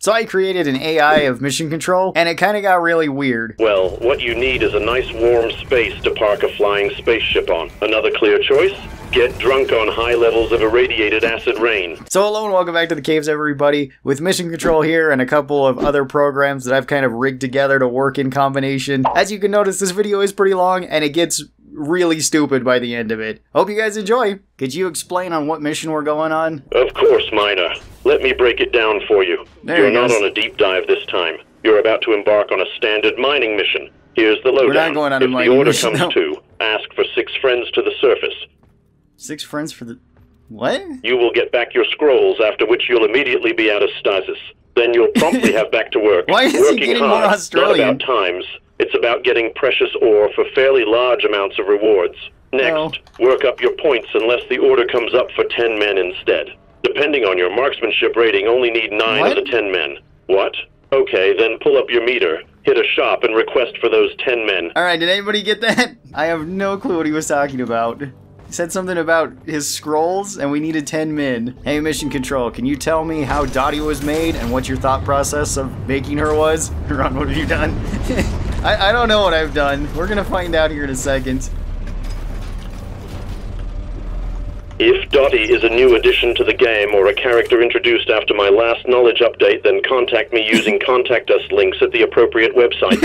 So I created an AI of mission control, and it kind of got really weird. Well, what you need is a nice warm space to park a flying spaceship on. Another clear choice? Get drunk on high levels of irradiated acid rain. So hello and welcome back to the caves, everybody, with mission control here and a couple of other programs that I've kind of rigged together to work in combination. As you can notice, this video is pretty long, and it gets really stupid by the end of it. Hope you guys enjoy. Could you explain on what mission we're going on? Of course, Miner. Let me break it down for you. You're not on a deep dive this time. You're about to embark on a standard mining mission. Here's the lowdown. We're not going on a mining mission. If the order comes to, ask for 6 friends to the surface. 6 friends for the... What? You will get back your scrolls, after which you'll immediately be out of stasis. Then you'll promptly have back to work. Why is he getting more Australian? Not about times. It's about getting precious ore for fairly large amounts of rewards. Next, work up your points unless the order comes up for 10 men instead. Depending on your marksmanship rating, only need 9 of the 10 men. What? Okay, then pull up your meter, hit a shop, and request for those 10 men. Alright, did anybody get that? I have no clue what he was talking about. He said something about his scrolls, and we needed 10 men. Hey, Mission Control, can you tell me how Dottie was made, and what your thought process of making her was? Ron, what have you done? I don't know what I've done. We're gonna find out here in a second. If Dottie is a new addition to the game or a character introduced after my last knowledge update, then contact me using Contact Us links at the appropriate website.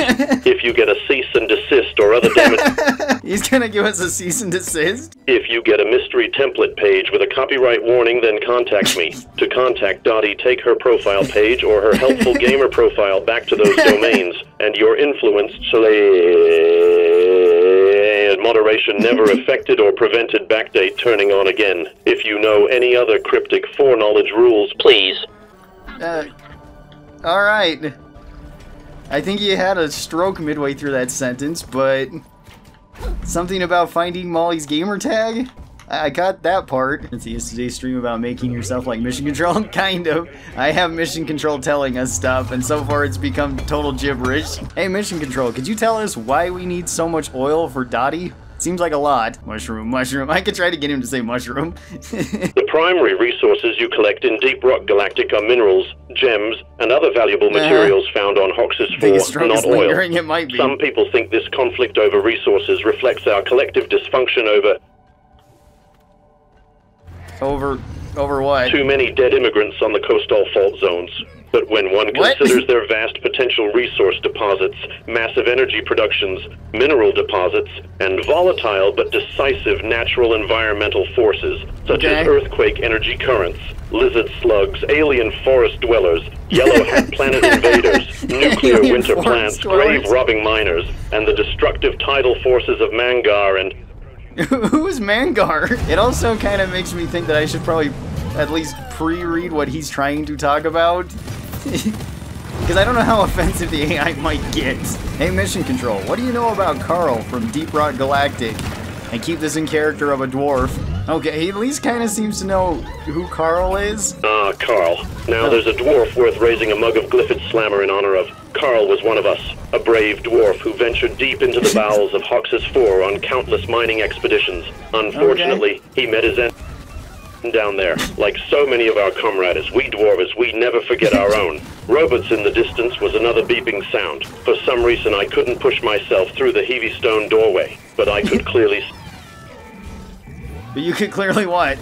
If you get a cease and desist or other damage... He's gonna give us a cease and desist? If you get a mystery template page with a copyright warning, then contact me. To contact Dottie, take her profile page or her helpful gamer profile back to those domains, and your influence moderation never affected or prevented backdate turning on again. If you know any other cryptic foreknowledge rules, please. Alright. I think he had a stroke midway through that sentence, but... Something about finding Molly's gamer tag? I got that part. It's yesterday's stream about making yourself like Mission Control. Kind of. I have Mission Control telling us stuff, and so far it's become total gibberish. Hey, Mission Control, could you tell us why we need so much oil for Dottie? Seems like a lot. Mushroom, mushroom. I could try to get him to say mushroom. The primary resources you collect in Deep Rock Galactic are minerals, gems, and other valuable materials found on Hoxxes IV, not oil. It might be. Some people think this conflict over resources reflects our collective dysfunction over... Over what? Too many dead immigrants on the coastal fault zones. But when one considers their vast potential resource deposits, massive energy productions, mineral deposits, and volatile but decisive natural environmental forces, such as earthquake energy currents, lizard slugs, alien forest dwellers, yellow hat planet invaders, nuclear winter plants, grave-robbing miners, and the destructive tidal forces of Mangar and... Who's Mangar? It also kind of makes me think that I should probably at least pre-read what he's trying to talk about. Because I don't know how offensive the AI might get. Hey, Mission Control, what do you know about Karl from Deep Rock Galactic? And keep this in character of a dwarf. Okay, he at least kind of seems to know who Karl is. Karl. Now there's a dwarf worth raising a mug of Glyphid Slammer in honor of. Karl was one of us, a brave dwarf who ventured deep into the bowels of Hoxxes IV on countless mining expeditions. Unfortunately, he met his end down there. Like so many of our comrades, we dwarves, we never forget our own. Robots in the distance was another beeping sound. For some reason, I couldn't push myself through the heavy stone doorway, but I could clearly... But you could clearly what?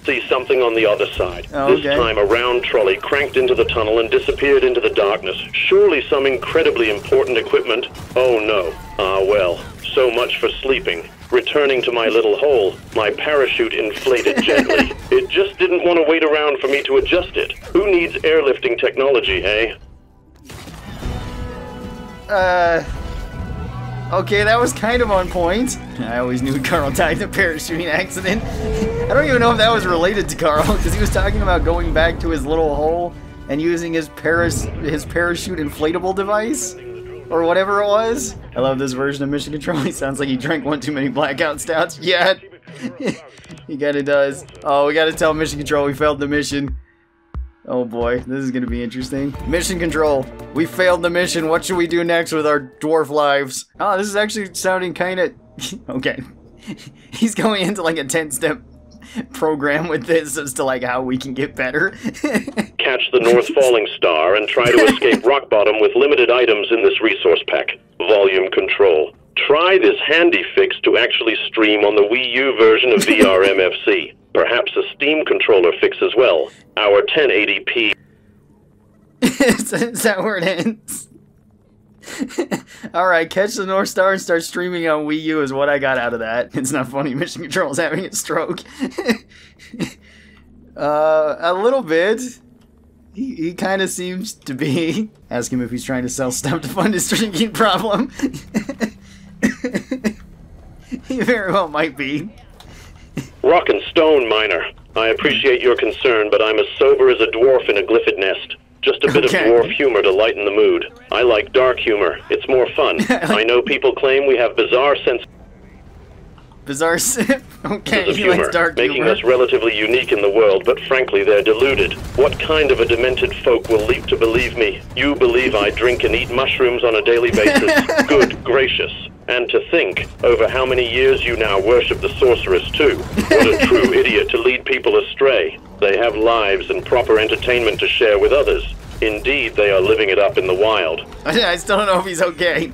See something on the other side. This time a round trolley cranked into the tunnel and disappeared into the darkness. Surely some incredibly important equipment. Oh no. Well, so much for sleeping. Returning to my little hole, my parachute inflated gently. It just didn't want to wait around for me to adjust it. Who needs airlifting technology, eh? Okay, that was kind of on point. I always knew Karl died in a parachuting accident. I don't even know if that was related to Karl, because he was talking about going back to his little hole and using his parachute inflatable device, or whatever it was. I love this version of Mission Control. He sounds like he drank one too many blackout stouts. Yeah, he kinda does. Oh, we gotta tell Mission Control we failed the mission. Oh boy, this is gonna be interesting. Mission Control, we failed the mission. What should we do next with our dwarf lives? Oh, this is actually sounding kinda... Okay. He's going into like a 10-step program with this as to like how we can get better. Catch the North Falling Star and try to escape rock bottom with limited items in this resource pack. Volume control. Try this handy fix to actually stream on the Wii U version of VR MFC. Perhaps a Steam controller fix as well. Our 1080p. Is that where it ends? Alright, catch the North Star and start streaming on Wii U is what I got out of that. It's not funny, Mission Control's having a stroke. A little bit. He kind of seems to be. Ask him if he's trying to sell stuff to fund his drinking problem. He very well might be. Rock and stone miner. I appreciate your concern, but I'm as sober as a dwarf in a glyphid nest. Just a bit of dwarf humor to lighten the mood. I like dark humor. It's more fun. I know people claim we have bizarre sense. Bizarre okay, he humor, likes dark making humor. us relatively unique in the world, but frankly they're deluded. What kind of a demented folk will leap to believe me? You believe I drink and eat mushrooms on a daily basis? Good gracious. And to think, over how many years you now worship the sorceress too. What a true idiot to lead people astray. They have lives and proper entertainment to share with others. Indeed, they are living it up in the wild. I still don't know if he's okay.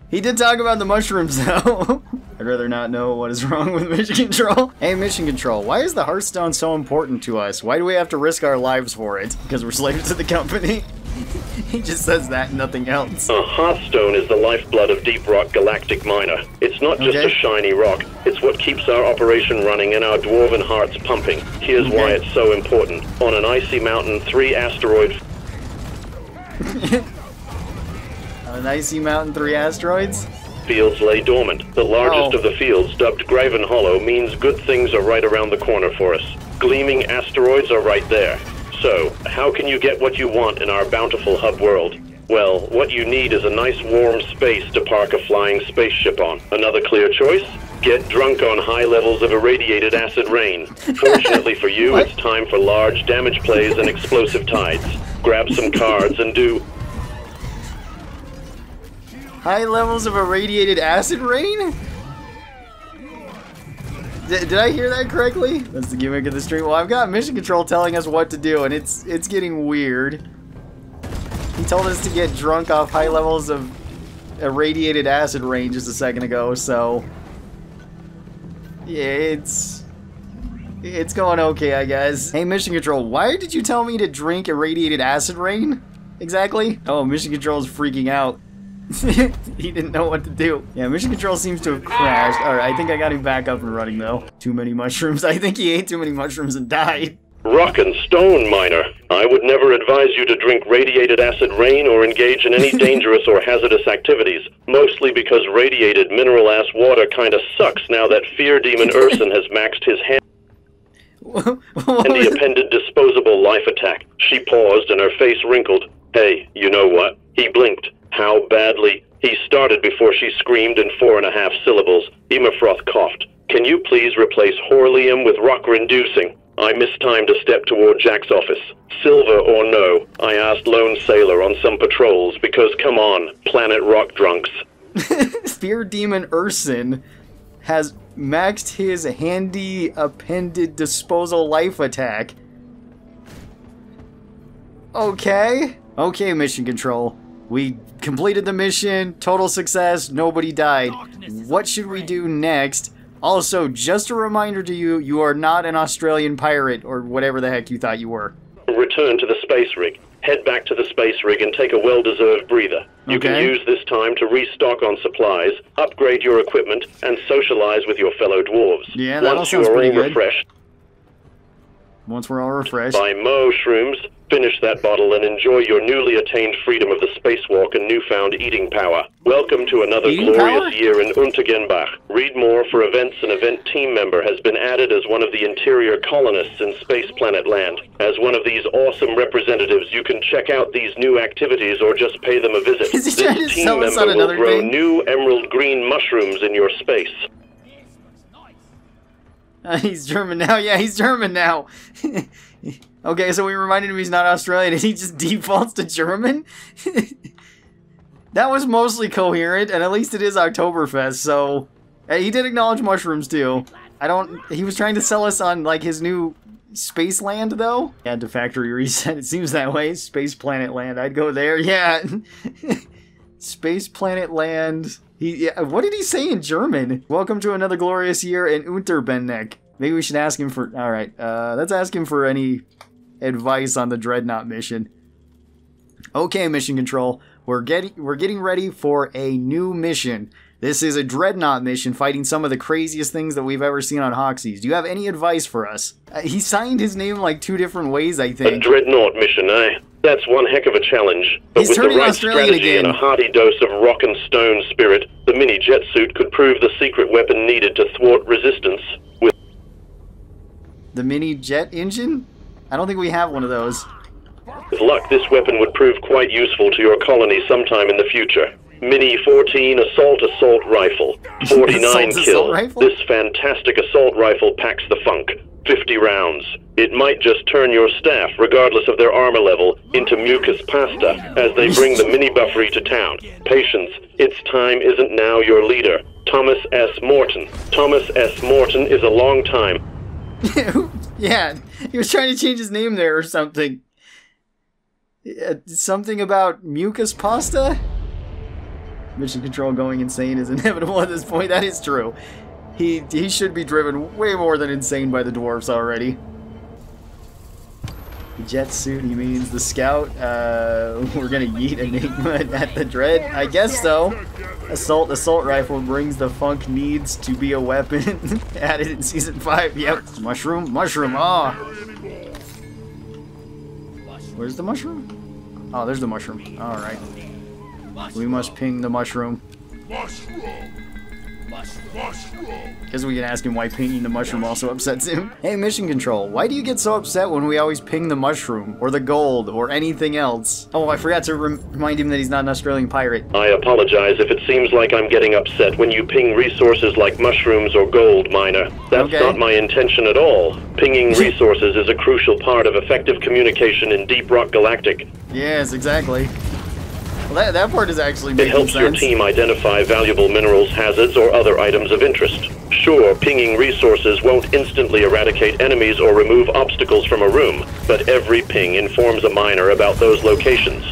He did talk about the mushrooms, though. I'd rather not know what is wrong with Mission Control. Hey, Mission Control, why is the Hearthstone so important to us? Why do we have to risk our lives for it? Because we're slaves to the company? He just says that and nothing else. A Hearthstone is the lifeblood of Deep Rock Galactic Miner. It's not just a shiny rock. It's what keeps our operation running and our dwarven hearts pumping. Here's why it's so important. On an icy mountain, 3 asteroid... On an icy mountain, 3 asteroids? Fields lay dormant. The largest of the fields, dubbed Graven Hollow, means good things are right around the corner for us. Gleaming asteroids are right there. So, how can you get what you want in our bountiful hub world? Well, what you need is a nice warm space to park a flying spaceship on. Another clear choice? Get drunk on high levels of irradiated acid rain. Fortunately for you, it's time for large damage plays and explosive tides. Grab some cards and do... High levels of irradiated acid rain? Did I hear that correctly? That's the gimmick of the stream. Well, I've got Mission Control telling us what to do, and it's getting weird. He told us to get drunk off high levels of irradiated acid rain just a second ago, so... yeah, it's going okay, I guess. Hey, Mission Control, why did you tell me to drink irradiated acid rain? Exactly? Oh, Mission Control is freaking out. He didn't know what to do. Yeah, Mission Control seems to have crashed. Alright, I think I got him back up and running, though. Too many mushrooms. I think he ate too many mushrooms and died. Rock and stone miner. I would never advise you to drink radiated acid rain or engage in any dangerous or hazardous activities, mostly because radiated mineral-ass water kinda sucks now that fear demon Urson has maxed his hand. And the appended disposable life attack. She paused and her face wrinkled. Hey, you know what? He blinked. How badly? He started before she screamed in 4.5 syllables. Immerfroth coughed. Can you please replace Horlium with rock-reducing? I mistimed a step toward Jack's office. Silver or no? I asked Lone Sailor on some patrols because, come on, planet rock drunks. Fear Demon Urson has maxed his handy appended disposal life attack. Okay. Okay, Mission Control. We completed the mission, total success, nobody died. What should we do next? Also, just a reminder to you, you are not an Australian pirate, or whatever the heck you thought you were. Return to the space rig. Head back to the space rig and take a well-deserved breather. You can use this time to restock on supplies, upgrade your equipment, and socialize with your fellow dwarves. Yeah, that all sounds pretty good. Once we're all refreshed. Buy mushrooms, finish that bottle, and enjoy your newly attained freedom of the spacewalk and newfound eating power. Welcome to another glorious year in Untergenbach. Read more for events. An event team member has been added as one of the interior colonists in Space Planet Land. As one of these awesome representatives, you can check out these new activities or just pay them a visit. Is he trying to This team sell us on member will another grow thing? new emerald green mushrooms in your space. He's German now. Yeah, he's German now. Okay, so we reminded him he's not Australian and he just defaults to German? That was mostly coherent, and at least it is Oktoberfest, so... He did acknowledge mushrooms, too. I don't... He was trying to sell us on, like, his new space land, though? Yeah, to factory reset. It seems that way. Space planet land. I'd go there. Yeah. Space planet land. Yeah, what did he say in German? Welcome to another glorious year in Unterbenneck. Maybe we should ask him for... Alright, let's ask him for any advice on the Dreadnought mission. Okay, Mission Control. We're getting ready for a new mission. This is a Dreadnought mission fighting some of the craziest things that we've ever seen on Hoxxes. Do you have any advice for us? He signed his name like 2 different ways, I think. A Dreadnought mission, eh? That's one heck of a challenge. But He's with the turning right Australian strategy again. and a hearty dose of rock and stone spirit, the mini jet suit could prove the secret weapon needed to thwart resistance. With The mini jet engine? I don't think we have one of those. luck, this weapon would prove quite useful to your colony sometime in the future. Mini 14 assault rifle. 49 Assault kill. rifle? This fantastic assault rifle packs the funk. 50 rounds. It might just turn your staff, regardless of their armor level, into mucus pasta as they bring the mini buffery to town. Patience, its time isn't now. Your leader, Thomas S. Morton. Thomas S. Morton is a long time. Yeah, he was trying to change his name there or something. Something about mucus pasta? Mission Control going insane is inevitable at this point. That is true. He should be driven way more than insane by the dwarves already. The jet suit, he means the scout. We're gonna yeet Enigma at the Dread. I guess so. Assault rifle brings the funk, needs to be a weapon. Added in season 5. Yep. Mushroom. Ah. Where's the mushroom? Oh, there's the mushroom. All right. We must ping the mushroom. Guess we can ask him why pinging the mushroom also upsets him. Hey, Mission Control, why do you get so upset when we always ping the mushroom, or the gold, or anything else? Oh, I forgot to remind him that he's not an Australian pirate. I apologize if it seems like I'm getting upset when you ping resources like mushrooms or gold, Miner. That's Okay. not my intention at all. Pinging resources is a crucial part of effective communication in Deep Rock Galactic. Yes, exactly. Well, that part is actually It making helps your sense. team identify valuable minerals, hazards, or other items of interest. Sure, pinging resources won't instantly eradicate enemies or remove obstacles from a room, but every ping informs a miner about those locations,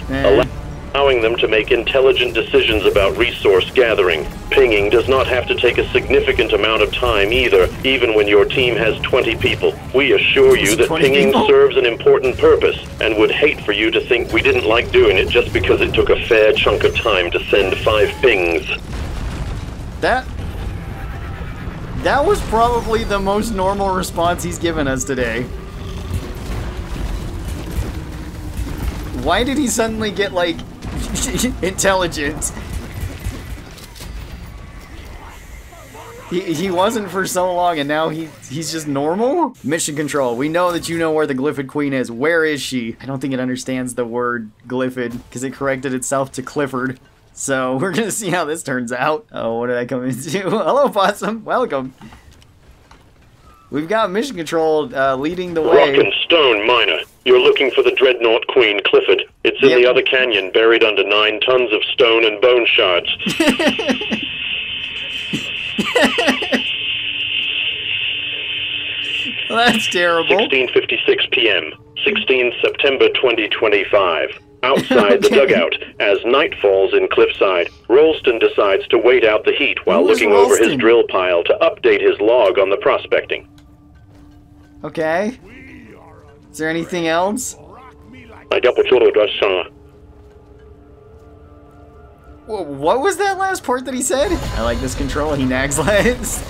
allowing them to make intelligent decisions about resource gathering. Pinging does not have to take a significant amount of time either, even when your team has 20 people. We assure you that 20 pinging people? serves an important purpose, and would hate for you to think we didn't like doing it just because it took a fair chunk of time to send 5 pings. That was probably the most normal response he's given us today. Why did he suddenly get, like, intelligent? He wasn't for so long, and now he's just normal? Mission Control, we know that you know where the Glyphid Queen is. Where is she? I don't think it understands the word Glyphid, because it corrected itself to Clifford. So, we're gonna see how this turns out. Oh, what did I come into? Hello, Possum. Welcome. We've got Mission Control leading the way. Rock and stone, Miner. You're looking for the Dreadnought Queen, Clifford. It's in the other canyon, buried under 9 tons of stone and bone shards. Well, that's terrible. 16:56 p.m., 16 September 2025. Outside the dugout, as night falls in Cliffside, Rolston decides to wait out the heat while Who is looking over his Rolston? drill pile to update his log on the prospecting. Okay. Is there anything else? What was that last part that he said? I like this control, he nags less.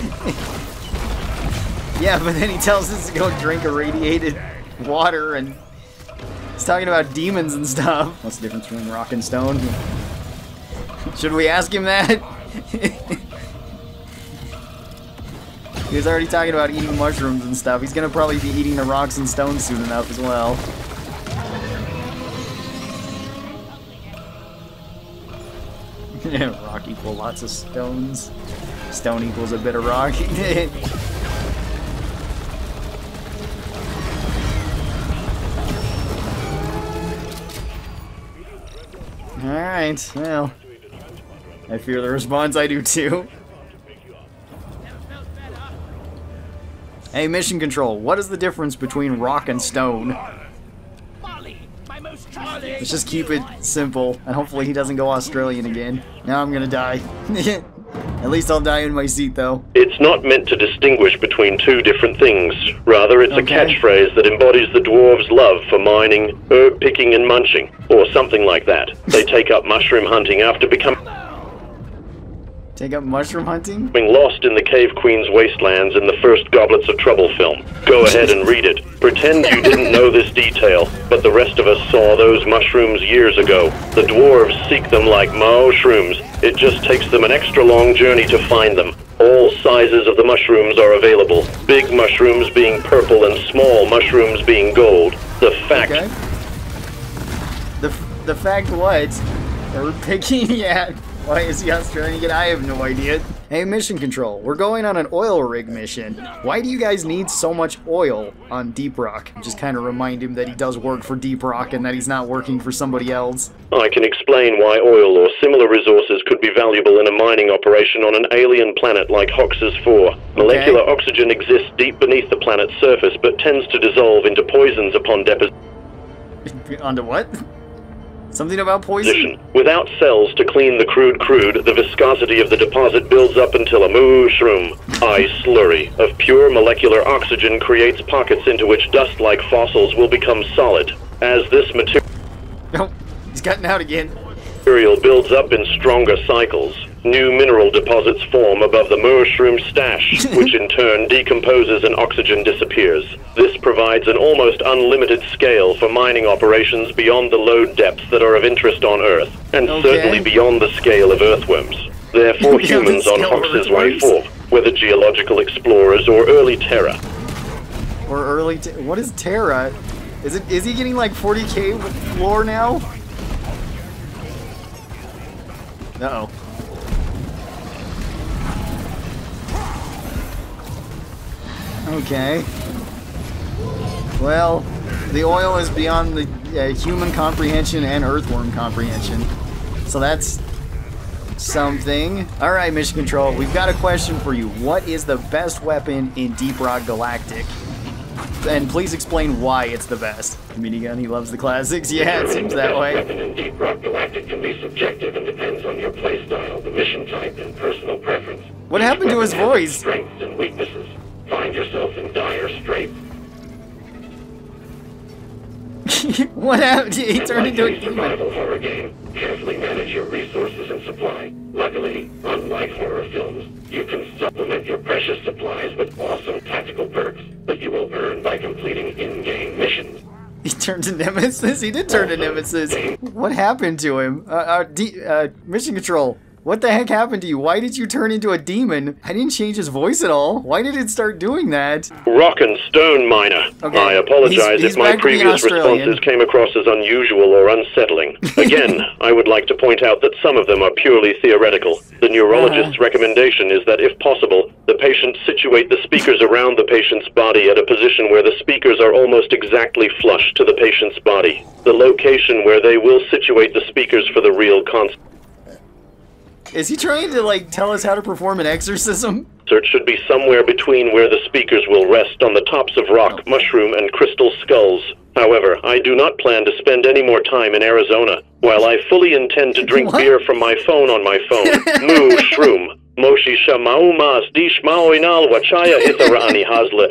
Yeah, but then he tells us to go drink irradiated water, and he's talking about demons and stuff. What's the difference between rock and stone? Should we ask him that? He was already talking about eating mushrooms and stuff. He's gonna probably be eating the rocks and stones soon enough as well. Rock equal lots of stones. Stone equals a bit of rock. Alright, well. I fear the response, I do too. Hey, mission control, what is the difference between rock and stone? Let's just keep it simple, and hopefully he doesn't go Australian again. Now I'm gonna die. At least I'll die in my seat, though. It's not meant to distinguish between two different things. Rather, it's a catchphrase that embodies the dwarves' love for mining, herb picking, and munching, or something like that. They take up mushroom hunting after becoming Take up mushroom hunting? lost in the Cave Queen's wastelands in the first Goblets of Trouble film. Go ahead and read it. Pretend you didn't know this detail, but the rest of us saw those mushrooms years ago. The dwarves seek them like mushrooms. It just takes them an extra long journey to find them. All sizes of the mushrooms are available. Big mushrooms being purple and small mushrooms being gold. The fact... Okay. The fact what? We're picking, yeah. Why is he Australian again? I have no idea. Hey, mission control. We're going on an oil rig mission. Why do you guys need so much oil on Deep Rock? Just kind of remind him that he does work for Deep Rock and that he's not working for somebody else. I can explain why oil or similar resources could be valuable in a mining operation on an alien planet like Hoxxes IV. Molecular oxygen exists deep beneath the planet's surface, but tends to dissolve into poisons upon deposition. Onto what? Something about poison? Without cells to clean the crude, the viscosity of the deposit builds up until a mushroom, slurry, of pure molecular oxygen creates pockets into which dust-like fossils will become solid. As this material... No, he's cutting out again. Material builds up in stronger cycles. New mineral deposits form above the mushroom stash, which in turn decomposes and oxygen disappears. This provides an almost unlimited scale for mining operations beyond the load depths that are of interest on Earth, and certainly beyond the scale of earthworms. Therefore, humans on Hoxxes IV, whether geological explorers or early Terra. What is Terra? Is he getting like 40k with lore now? Uh-oh. Okay. Well, the oil is beyond the human comprehension and earthworm comprehension. So that's something. Alright, Mission Control, we've got a question for you. What is the best weapon in Deep Rock Galactic? And please explain why it's the best. Minigun, he loves the classics. Yeah, it seems that way. Weapon in Deep Rock Galactic can be subjective and depends on your playstyle, the mission type, and personal preference. What happened to his voice? Strengths and weaknesses. Find yourself in dire straits. What happened? He turned into a demon. Survival horror game. Carefully manage your resources and supply. Luckily, unlike horror films, you can supplement your precious supplies with awesome tactical perks that you will earn by completing in-game missions. He turned to Nemesis? He did turn to Nemesis. What happened to him? Mission Control. What the heck happened to you? Why did you turn into a demon? I didn't change his voice at all. Why did it start doing that? Rock and stone miner. Okay. I apologize if my previous responses came across as unusual or unsettling. Again, I would like to point out that some of them are purely theoretical. The neurologist's recommendation is that, if possible, the patient situate the speakers around the patient's body at a position where the speakers are almost exactly flush to the patient's body. The location where they will situate the speakers for the real concert. Is he trying to, like, tell us how to perform an exorcism? It should be somewhere between where the speakers will rest on the tops of rock, mushroom, and crystal skulls. However, I do not plan to spend any more time in Arizona. While I fully intend to drink beer from my phone on my phone, mushroom, moshi shamaumas dish maoinal wachaya hitharani hasle.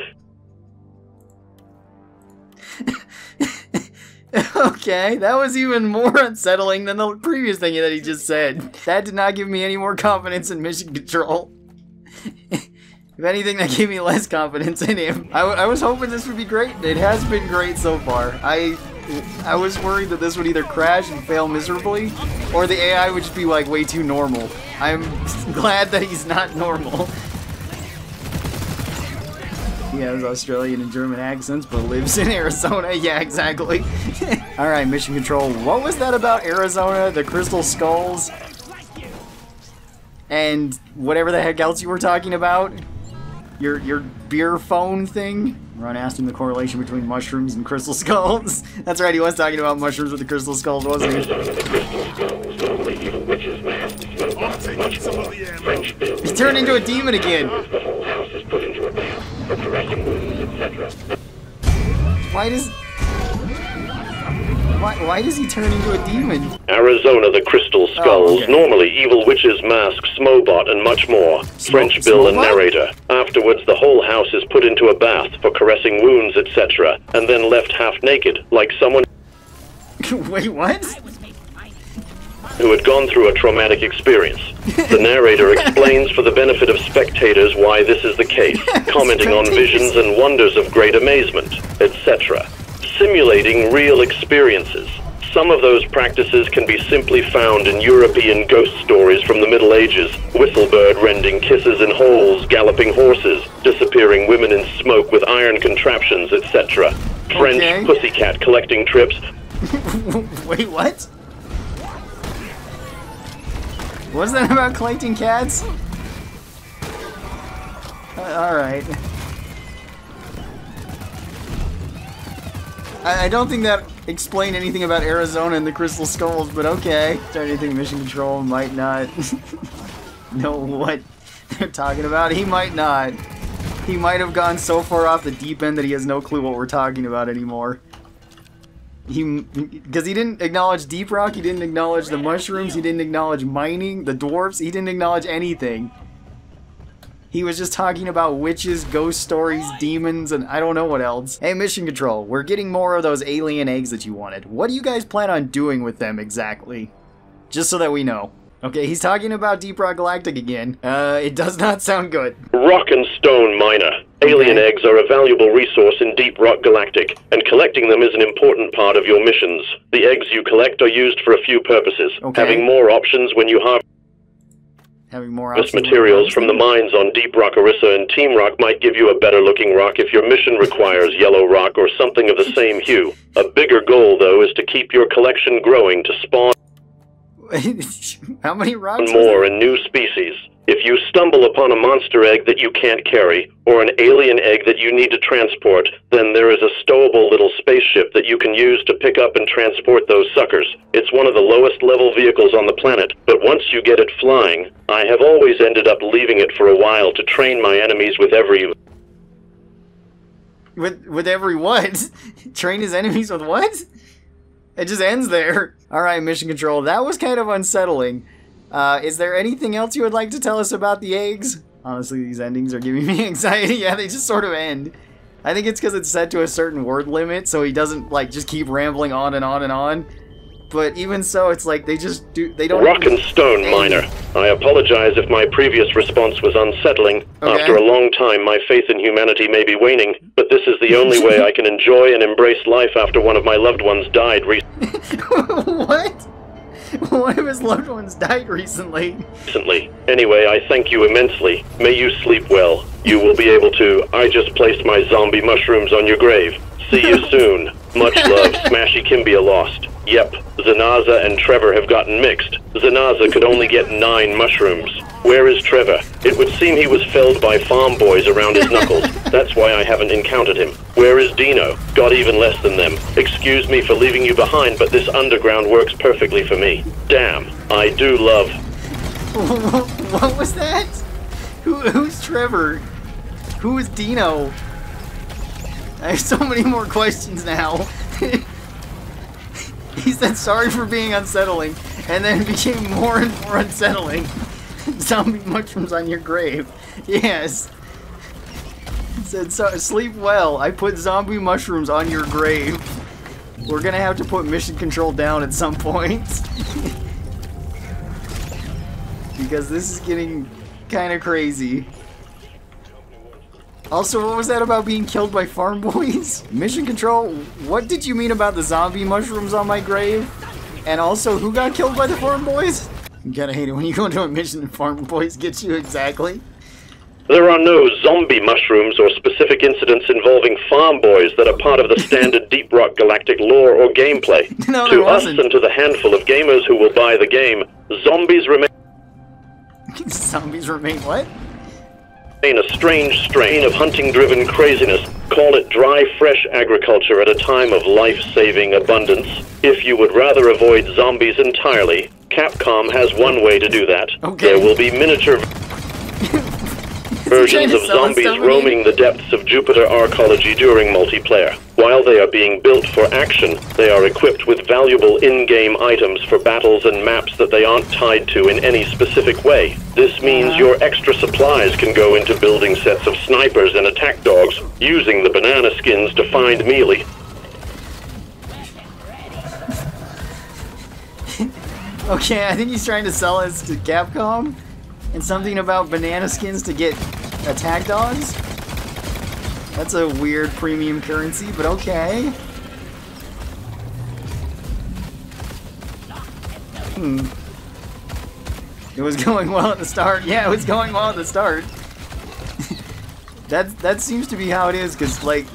Okay, that was even more unsettling than the previous thing that he just said. That did not give me any more confidence in Mission Control. If anything, that gave me less confidence in him. I was hoping this would be great. It has been great so far. I was worried that this would either crash and fail miserably, or the AI would just be like way too normal. I'm glad that he's not normal. He has Australian and German accents, but lives in Arizona. Yeah, exactly. Alright, Mission Control. What was that about Arizona? The crystal skulls? And whatever the heck else you were talking about? Your beer phone thing? Ron asked him the correlation between mushrooms and crystal skulls. That's right, he was talking about mushrooms with the crystal skulls, wasn't he? He turned into a demon again. The whole house is put into a bath. caressing wounds, etc. Why does he turn into a demon? Arizona the Crystal Skulls, okay. Normally Evil Witches Mask, Smobot, and much more. French Bill and narrator. Afterwards, the whole house is put into a bath for caressing wounds, etc., and then left half naked, like someone Wait, what? who had gone through a traumatic experience. The narrator explains for the benefit of spectators why this is the case, commenting on visions and wonders of great amazement, etc. Simulating real experiences. Some of those practices can be simply found in European ghost stories from the Middle Ages. Whistlebird rending kisses in holes, galloping horses, disappearing women in smoke with iron contraptions, etc. French pussycat collecting trips. Wait, what? What's that about collecting cats? Alright. I don't think that explained anything about Arizona and the Crystal Skulls, but okay. Starting to think Mission Control might not know what they're talking about. He might not. He might have gone so far off the deep end that he has no clue what we're talking about anymore. Because he didn't acknowledge Deep Rock, he didn't acknowledge the mushrooms, he didn't acknowledge mining, the dwarves, he didn't acknowledge anything. He was just talking about witches, ghost stories, demons, and I don't know what else. Hey, Mission Control, we're getting more of those alien eggs that you wanted. What do you guys plan on doing with them exactly? Just so that we know. Okay, he's talking about Deep Rock Galactic again. It does not sound good. Rock and stone miner. Alien eggs are a valuable resource in Deep Rock Galactic, and collecting them is an important part of your missions. The eggs you collect are used for a few purposes. Having more options when you harvest materials from the mines on Deep Rock Orissa and Team Rock might give you a better looking rock if your mission requires yellow rock or something of the same hue. A bigger goal, though, is to keep your collection growing to spawn how many rocks? More and new species. If you stumble upon a monster egg that you can't carry, or an alien egg that you need to transport, then there is a stowable little spaceship that you can use to pick up and transport those suckers. It's one of the lowest level vehicles on the planet, but once you get it flying, I have always ended up leaving it for a while to train my enemies with every... With every what? Train his enemies with what? It just ends there. Alright, Mission Control, that was kind of unsettling. Is there anything else you would like to tell us about the eggs? Honestly, these endings are giving me anxiety. Yeah, they just sort of end. I think it's because it's set to a certain word limit, so he doesn't, like, just keep rambling on and on and on. But even so, it's like they just do, they don't... Rock and stone miner. I apologize if my previous response was unsettling. After a long time, my faith in humanity may be waning, but this is the only way I can enjoy and embrace life after one of my loved ones died recently. What? One of his loved ones died recently. Anyway, I thank you immensely. May you sleep well. You will be able to... I just placed my zombie mushrooms on your grave. See you soon. Much love. Smashy Kimbia lost. Yep, Zanaza and Trevor have gotten mixed. Zanaza could only get 9 mushrooms. Where is Trevor? It would seem he was felled by farm boys around his knuckles. That's why I haven't encountered him. Where is Dino? Got even less than them. Excuse me for leaving you behind, but this underground works perfectly for me. Damn, I do love... What was that? Who's Trevor? Who is Dino? I have so many more questions now. He said sorry for being unsettling, and then it became more and more unsettling. Zombie mushrooms on your grave. Yes. He said, so, sleep well. I put zombie mushrooms on your grave. We're gonna have to put Mission Control down at some point. Because this is getting kind of crazy. Also, what was that about being killed by farm boys? Mission Control, what did you mean about the zombie mushrooms on my grave? And also, who got killed by the farm boys? You gotta hate it when you go into a mission and farm boys get you exactly. There are no zombie mushrooms or specific incidents involving farm boys that are part of the standard Deep Rock Galactic lore or gameplay. No, to us and to the handful of gamers who will buy the game, zombies remain... Zombies remain what? A strange strain of hunting-driven craziness. Call it dry, fresh agriculture at a time of life-saving abundance. If you would rather avoid zombies entirely, Capcom has one way to do that. Okay. There will be miniature... Versions of zombies roaming the depths of Jupiter arcology during multiplayer. While they are being built for action, they are equipped with valuable in-game items for battles and maps that they aren't tied to in any specific way. This means your extra supplies can go into building sets of snipers and attack dogs, using the banana skins to find melee. Okay, I think he's trying to sell us to Capcom, and something about banana skins to get attack dogs? That's a weird premium currency, but okay. It was going well at the start. Yeah, it was going well at the start. That seems to be how it is, because, like,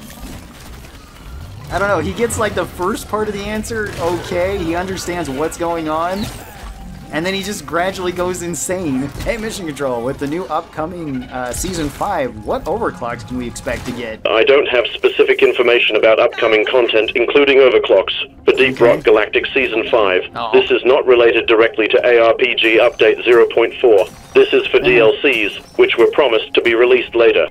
I don't know, he gets, like, the first part of the answer okay, he understands what's going on, and then he just gradually goes insane. Hey, Mission Control, with the new upcoming Season 5, what overclocks can we expect to get? I don't have specific information about upcoming content, including overclocks, for Deep Rock Galactic Season 5. This is not related directly to ARPG Update 0.4. This is for DLCs, which were promised to be released later.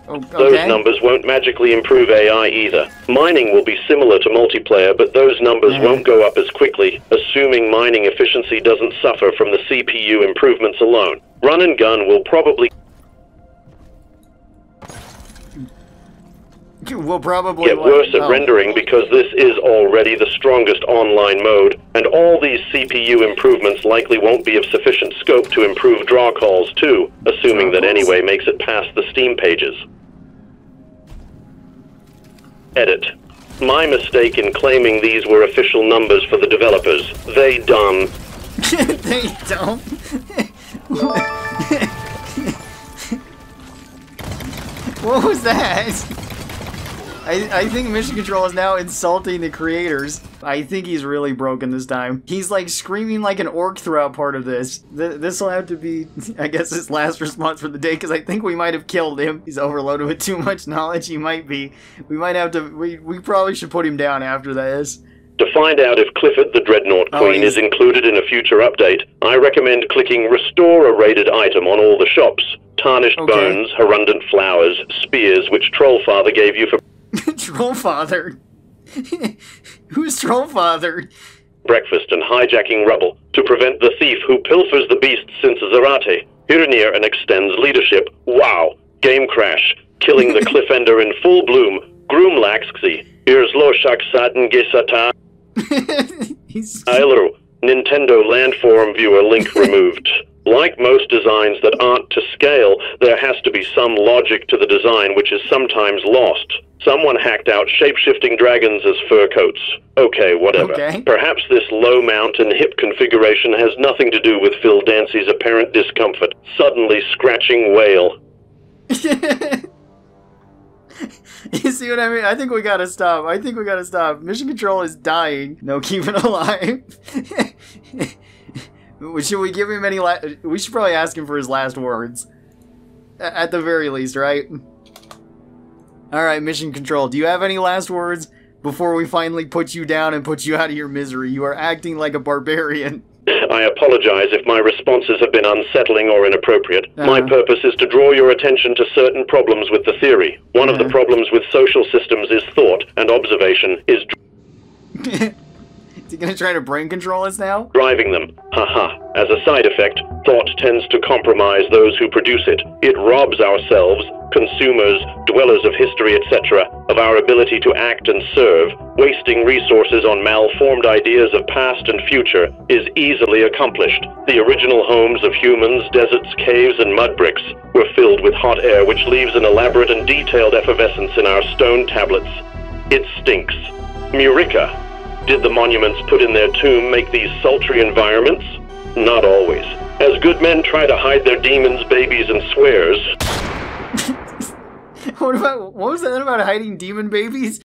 Those numbers won't magically improve AI either. Mining will be similar to multiplayer, but those numbers won't go up as quickly, assuming mining efficiency doesn't suffer from the CPU improvements alone. Run and gun will probably get worse at rendering because this is already the strongest online mode, and all these CPU improvements likely won't be of sufficient scope to improve draw calls too, assuming that anyway makes it past the Steam pages. Edit. My mistake in claiming these were official numbers for the developers. They dumb. They don't. What was that? I think Mission Control is now insulting the creators. I think he's really broken this time. He's like screaming like an orc throughout part of this. This will have to be, I guess, his last response for the day, because I think we might have killed him. He's overloaded with too much knowledge. He might be. We might have to, we probably should put him down after this. To find out if Clifford the Dreadnought Queen is included in a future update, I recommend clicking Restore a rated item on all the shops. Tarnished bones, Herundant flowers, spears, which Trollfather gave you for Trollfather? Who's Trollfather? breakfast and hijacking rubble to prevent the thief who pilfers the beasts since Zarate. Hirinir and extends leadership. Wow. Game crash. Killing the Cliffender in full bloom. Groomlaxxi. Here's Loshak Satin Gisata. Aileru. Nintendo Landform Viewer link removed. Like most designs that aren't to scale, there has to be some logic to the design which is sometimes lost. Someone hacked out shape-shifting dragons as fur coats. Okay, whatever. Perhaps this low mount and hip configuration has nothing to do with Phil Dancy's apparent discomfort. Suddenly scratching wail. You see what I mean? I think we gotta stop. I think we gotta stop. Mission Control is dying. No, keep it alive. Should we give him any we should probably ask him for his last words. At the very least, right? Alright, Mission Control, do you have any last words before we finally put you down and put you out of your misery? You are acting like a barbarian. I apologize if my responses have been unsettling or inappropriate. My purpose is to draw your attention to certain problems with the theory. One of the problems with social systems is thought, and observation is Is he gonna try to brain control us now? driving them. Haha. As a side effect, thought tends to compromise those who produce it. It robs ourselves, consumers, dwellers of history, etc., of our ability to act and serve. Wasting resources on malformed ideas of past and future is easily accomplished. The original homes of humans, deserts, caves, and mud bricks were filled with hot air, which leaves an elaborate and detailed effervescence in our stone tablets. It stinks. Murica. Did the monuments put in their tomb make these sultry environments? Not always. As good men try to hide their demons, babies, and swears. What was that about hiding demon babies?